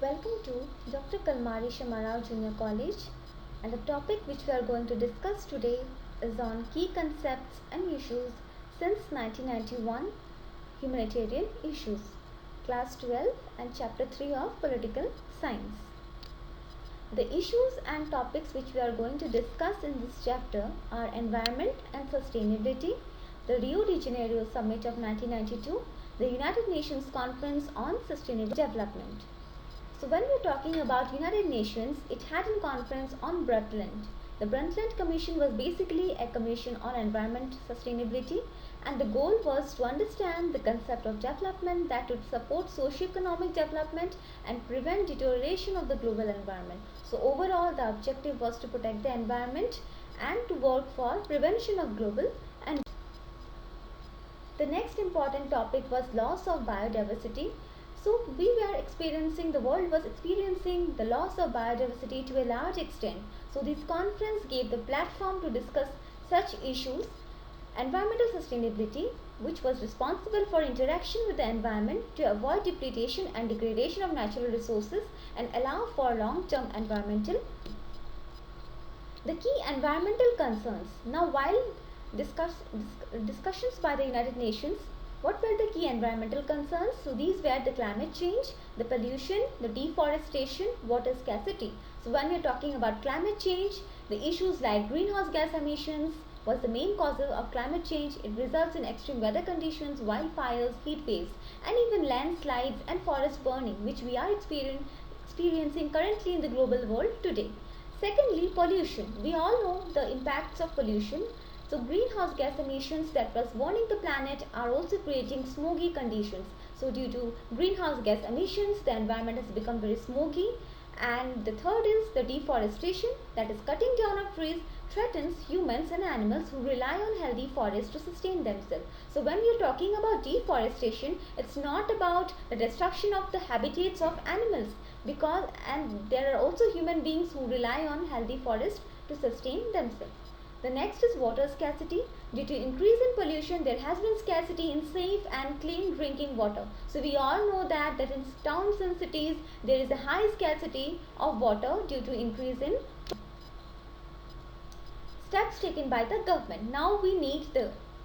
Welcome to Dr. Kalmari Shamarao Junior College, and the topic which we are going to discuss today is on key concepts and issues since 1991, humanitarian issues, class 12 and chapter 3 of political science. The issues and topics which we are going to discuss in this chapter are environment and sustainability, the Rio de Janeiro Summit of 1992, the United Nations Conference on Sustainable Development. So when we are talking about United Nations, it had a conference on Brundtland. The Brundtland Commission was basically a commission on environment sustainability, and the goal was to understand the concept of development that would support socio-economic development and prevent deterioration of the global environment. So overall the objective was to protect the environment and to work for prevention of global and the next important topic was loss of biodiversity. So the world was experiencing the loss of biodiversity to a large extent. So this conference gave the platform to discuss such issues. Environmental sustainability, which was responsible for interaction with the environment to avoid depletion and degradation of natural resources and allow for long-term environmental. The key environmental concerns. Now while discussions by the United Nations, what were the key environmental concerns? So these were the climate change, the pollution, the deforestation, water scarcity. So when we are talking about climate change, the issues like greenhouse gas emissions was the main cause of climate change. It results in extreme weather conditions, wildfires, heat waves, and even landslides and forest burning, which we are experiencing currently in the global world today. Secondly, pollution. We all know the impacts of pollution. So greenhouse gas emissions that was warming the planet are also creating smoky conditions. So due to greenhouse gas emissions, the environment has become very smoky. And the third is the deforestation, that is cutting down of trees threatens humans and animals who rely on healthy forests to sustain themselves. So when we are talking about deforestation, it's not about the destruction of the habitats of animals, and there are also human beings who rely on healthy forests to sustain themselves. The next is water scarcity. Due to increase in pollution, there has been scarcity in safe and clean drinking water. So we all know that in towns and cities, there is a high scarcity of water due to increase in steps taken by the government. Now we need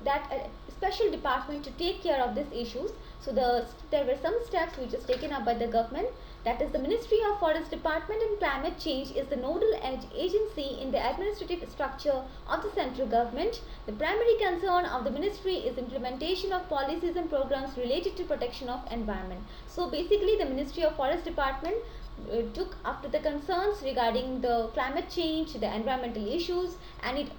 that special department to take care of these issues. So there were some steps which is taken up by the government. That is, the Ministry of Forest Department and Climate Change is the nodal agency in the administrative structure of the central government. The primary concern of the ministry is implementation of policies and programs related to protection of environment. So basically the Ministry of Forest Department took after the concerns regarding the climate change, the environmental issues, and it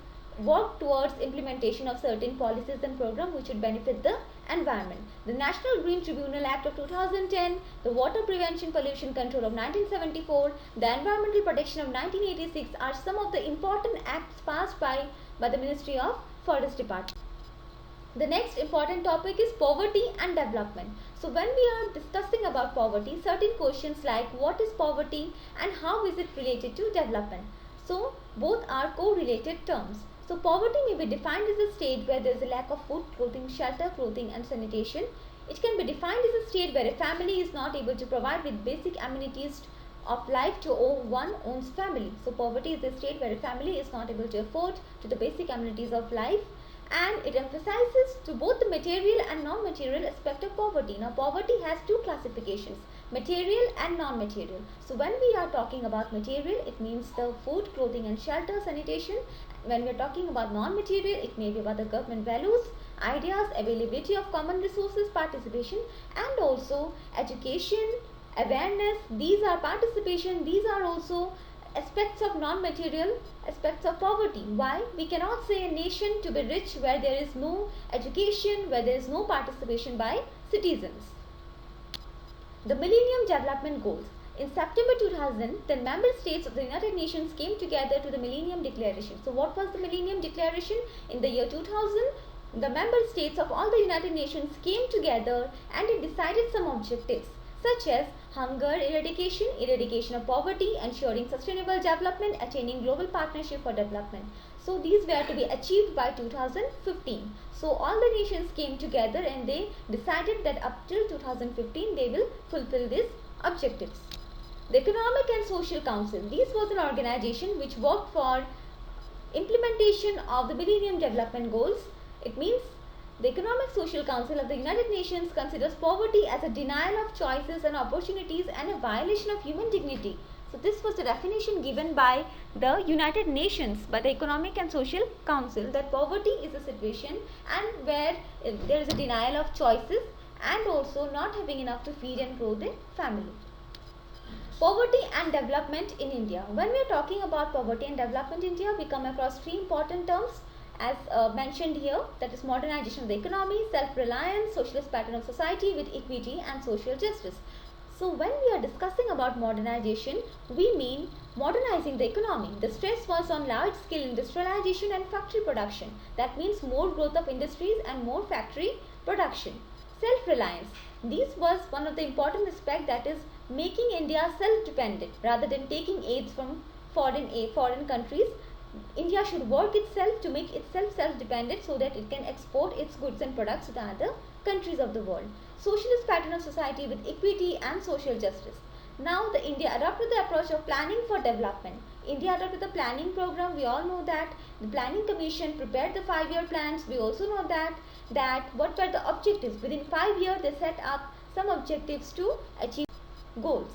worked towards implementation of certain policies and programs which would benefit the environment. The National Green Tribunal Act of 2010, the Water Prevention Pollution Control of 1974, the Environmental Protection of 1986 are some of the important acts passed by the Ministry of Forest Department. The next important topic is poverty and development. So when we are discussing about poverty, certain questions like what is poverty and how is it related to development. So both are correlated terms. So poverty may be defined as a state where there is a lack of food, clothing, shelter, clothing and sanitation. It can be defined as a state where a family is not able to provide with basic amenities of life to one's own family. So poverty is a state where a family is not able to afford to the basic amenities of life, and it emphasizes to both the material and non-material aspect of poverty. Now poverty has two classifications, material and non-material. So when we are talking about material, it means the food, clothing and shelter, sanitation. When we are talking about non-material, it may be about the government values, ideas, availability of common resources, participation, and also education, awareness. These are participation, these are also aspects of non-material aspects of poverty. Why? We cannot say a nation to be rich where there is no education, where there is no participation by citizens. The Millennium Development Goals. In September 2000, the member states of the United Nations came together to the Millennium Declaration. So what was the Millennium Declaration? In the year 2000, the member states of all the United Nations came together and it decided some objectives such as hunger eradication, eradication of poverty, ensuring sustainable development, attaining global partnership for development. So these were to be achieved by 2015. So all the nations came together and they decided that up till 2015 they will fulfill these objectives. The Economic and Social Council. This was an organization which worked for implementation of the Millennium Development Goals. It means the Economic Social Council of the United Nations considers poverty as a denial of choices and opportunities and a violation of human dignity. So this was the definition given by the United Nations, by the Economic and Social Council, that poverty is a situation and where there is a denial of choices and also not having enough to feed and clothe the family. Poverty and development in India. When we are talking about poverty and development in India, we come across three important terms as mentioned here, that is modernization of the economy, self-reliance, socialist pattern of society with equity and social justice. So when we are discussing about modernization, we mean modernizing the economy. The stress was on large-scale industrialization and factory production. That means more growth of industries and more factory production. Self-reliance. This was one of the important aspects, that is making India self-dependent rather than taking aids from foreign countries. India should work itself to make itself self-dependent so that it can export its goods and products to the other countries of the world. Socialist pattern of society with equity and social justice. Now the India adopted the approach of planning for development. India adopted the planning program. We all know that the planning commission prepared the 5-year plans. We also know that what were the objectives. Within 5 years they set up some objectives to achieve goals.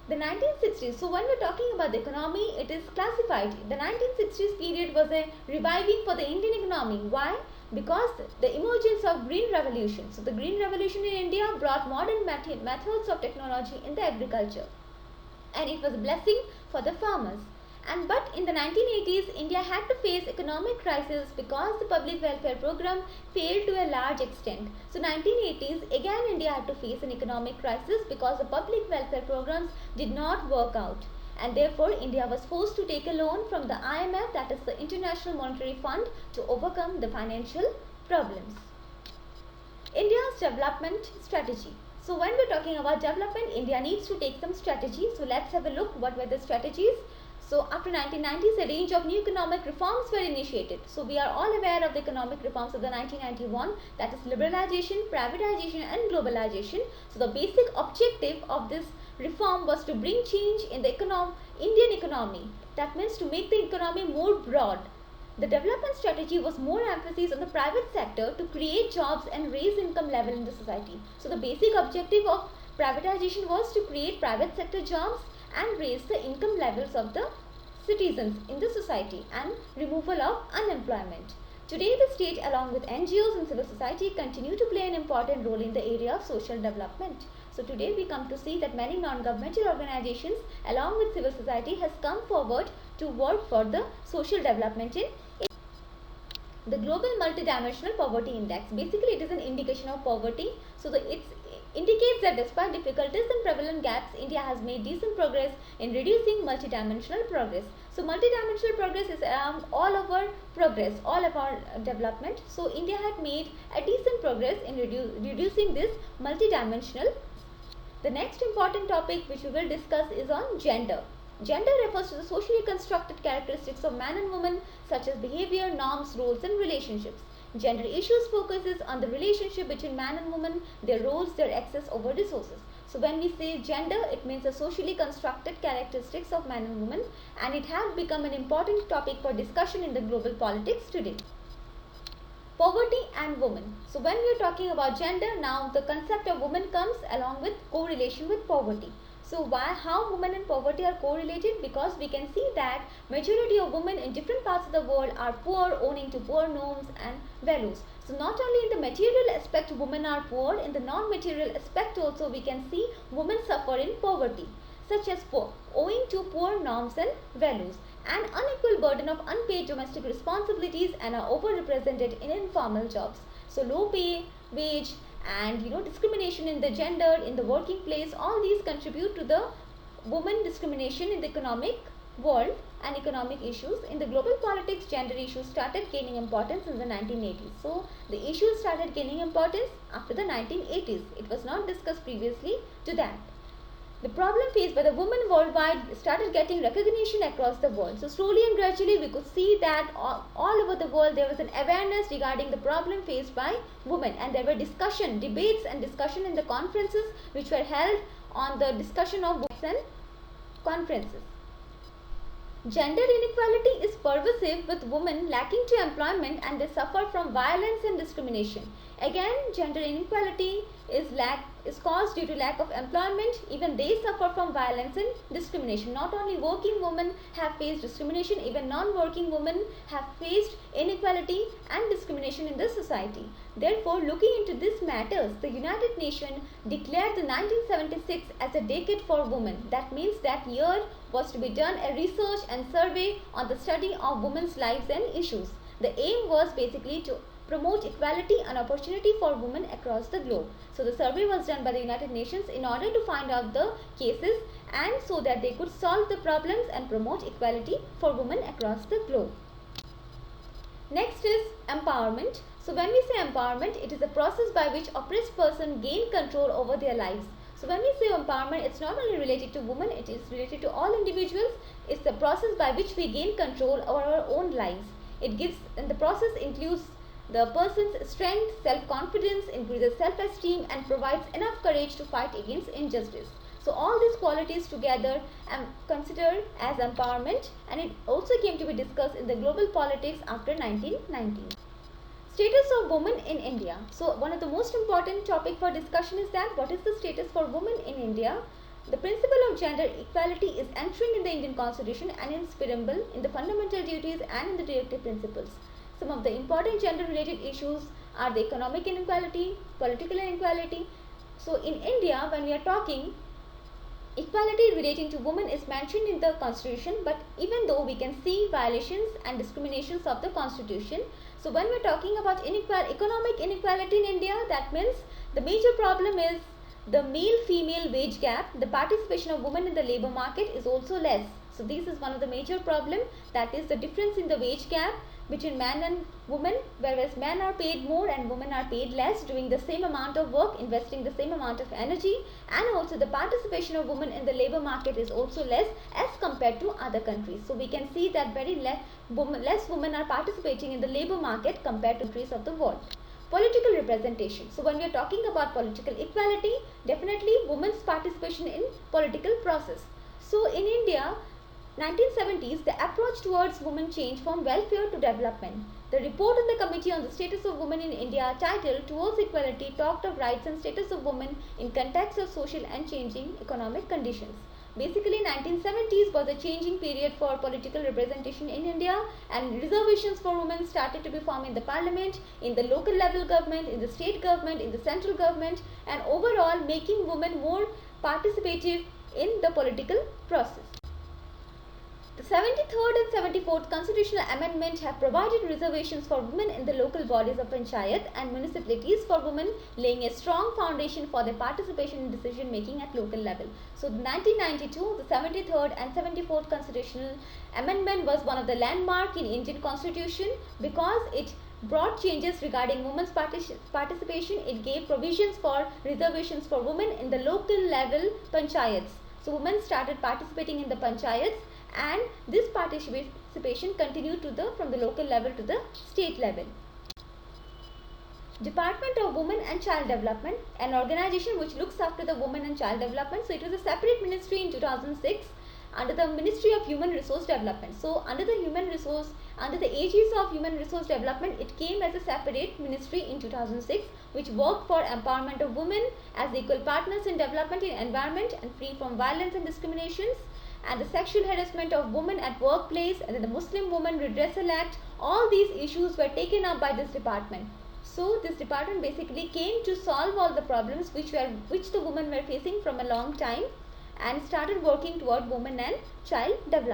The 1960s, so when we are talking about the economy, it is classified. The 1960s period was a reviving for the Indian economy. Why? Because the emergence of Green Revolution. So the Green Revolution in India brought modern methods of technology in the agriculture, and it was a blessing for the farmers. But in the 1980s, India had to face economic crisis because the public welfare program failed to a large extent. So 1980s, again India had to face an economic crisis because the public welfare programs did not work out. And therefore, India was forced to take a loan from the IMF, that is the International Monetary Fund, to overcome the financial problems. India's development strategy. So when we are talking about development, India needs to take some strategy. So let's have a look what were the strategies. So after 1990s, a range of new economic reforms were initiated. So we are all aware of the economic reforms of the 1991, that is liberalization, privatization and globalization. So the basic objective of this reform was to bring change in the Indian economy. That means to make the economy more broad. The development strategy was more emphasis on the private sector to create jobs and raise income level in the society. So the basic objective of privatization was to create private sector jobs and raise the income levels of the citizens in the society and removal of unemployment. Today, the state along with NGOs and civil society continue to play an important role in the area of social development. So today we come to see that many non-governmental organizations along with civil society has come forward to work for the social development in the Global Multidimensional Poverty Index. Basically, it is an indication of poverty. So it indicates that despite difficulties and prevalent gaps, India has made decent progress in reducing multidimensional progress. So multidimensional progress is around all of our progress, all of our development. So India had made a decent progress in reducing this multidimensional. The next important topic which we will discuss is on gender. Gender refers to the socially constructed characteristics of man and woman, such as behavior, norms, roles and relationships. Gender issues focuses on the relationship between man and woman, their roles, their access over resources. So when we say gender, it means the socially constructed characteristics of man and woman, and it has become an important topic for discussion in the global politics today. Poverty and women. So when we are talking about gender, now the concept of woman comes along with correlation with poverty. So how women and poverty are correlated? Because we can see that majority of women in different parts of the world are poor, owing to poor norms and values. So not only in the material aspect women are poor, in the non-material aspect also we can see women suffer in poverty, such as owing to poor norms and values, and unequal burden of unpaid domestic responsibilities, and are overrepresented in informal jobs. So low pay, wage and discrimination in the gender in the working place, all these contribute to the woman discrimination in the economic world and economic issues. In the global politics, gender issues started gaining importance in the 1980s. So the issues started gaining importance after the 1980s. It was not discussed previously to that. The problem faced by the women worldwide started getting recognition across the world. So slowly and gradually we could see that all over the world there was an awareness regarding the problem faced by women, and there were debates and discussion in the conferences which were held on the discussion of women and conferences. Gender inequality is pervasive, with women lacking to employment and they suffer from violence and discrimination. Again, gender inequality is caused due to lack of employment. Even they suffer from violence and discrimination. Not only working women have faced discrimination, even non-working women have faced inequality and discrimination in the society. Therefore, looking into these matters, the United Nations declared the 1976 as a decade for women. That means that year was to be done a research and survey on the study of women's lives and issues. The aim was basically to promote equality and opportunity for women across the globe. So the survey was done by the United Nations in order to find out the cases and so that they could solve the problems and promote equality for women across the globe. Next is empowerment. So when we say empowerment, it is a process by which oppressed person gain control over their lives. So when we say empowerment, it's not only related to women, it is related to all individuals. It's the process by which we gain control over our own lives. And the process includes the person's strength, self-confidence, increases self-esteem and provides enough courage to fight against injustice. So all these qualities together are considered as empowerment, and it also came to be discussed in the global politics after 1990. Status of women in India. So one of the most important topic for discussion is that what is the status for women in India? The principle of gender equality is enshrined in the Indian Constitution and is inseparable in the fundamental duties and in the directive principles. Some of the important gender related issues are the economic inequality, political inequality. So in India, when we are talking, equality relating to women is mentioned in the Constitution, but even though we can see violations and discriminations of the Constitution, so when we are talking about economic inequality in India, that means the major problem is the male-female wage gap. The participation of women in the labor market is also less. So this is one of the major problem, that is the difference in the wage gap between men and women, whereas men are paid more and women are paid less, doing the same amount of work, investing the same amount of energy, and also the participation of women in the labor market is also less as compared to other countries. So we can see that very less women are participating in the labor market compared to countries of the world. Political representation. So when we are talking about political equality, definitely women's participation in political process. So in India, 1970s, the approach towards women changed from welfare to development. The report of the Committee on the Status of Women in India, titled Towards Equality, talked of rights and status of women in context of social and changing economic conditions. Basically, 1970s was a changing period for political representation in India, and reservations for women started to be formed in the parliament, in the local level government, in the state government, in the central government, and overall making women more participative in the political process. The 73rd and 74th Constitutional Amendment have provided reservations for women in the local bodies of panchayat and municipalities for women, laying a strong foundation for their participation in decision making at local level. So, 1992, the 73rd and 74th Constitutional Amendment was one of the landmark in Indian Constitution because it brought changes regarding women's participation. It gave provisions for reservations for women in the local level panchayats. So, women started participating in the panchayats, and this participation continued from the local level to the state level. Department of Women and Child Development, an organization which looks after the women and child development. So it was a separate ministry in 2006 under the Ministry of Human Resource Development. So under the aegis of Human Resource Development, it came as a separate ministry in 2006, which worked for empowerment of women as equal partners in development and environment and free from violence and discriminations, and the sexual harassment of women at workplace, and then the Muslim Women Redressal Act. All these issues were taken up by this department. So this department basically came to solve all the problems which the women were facing from a long time, and started working toward women and child development.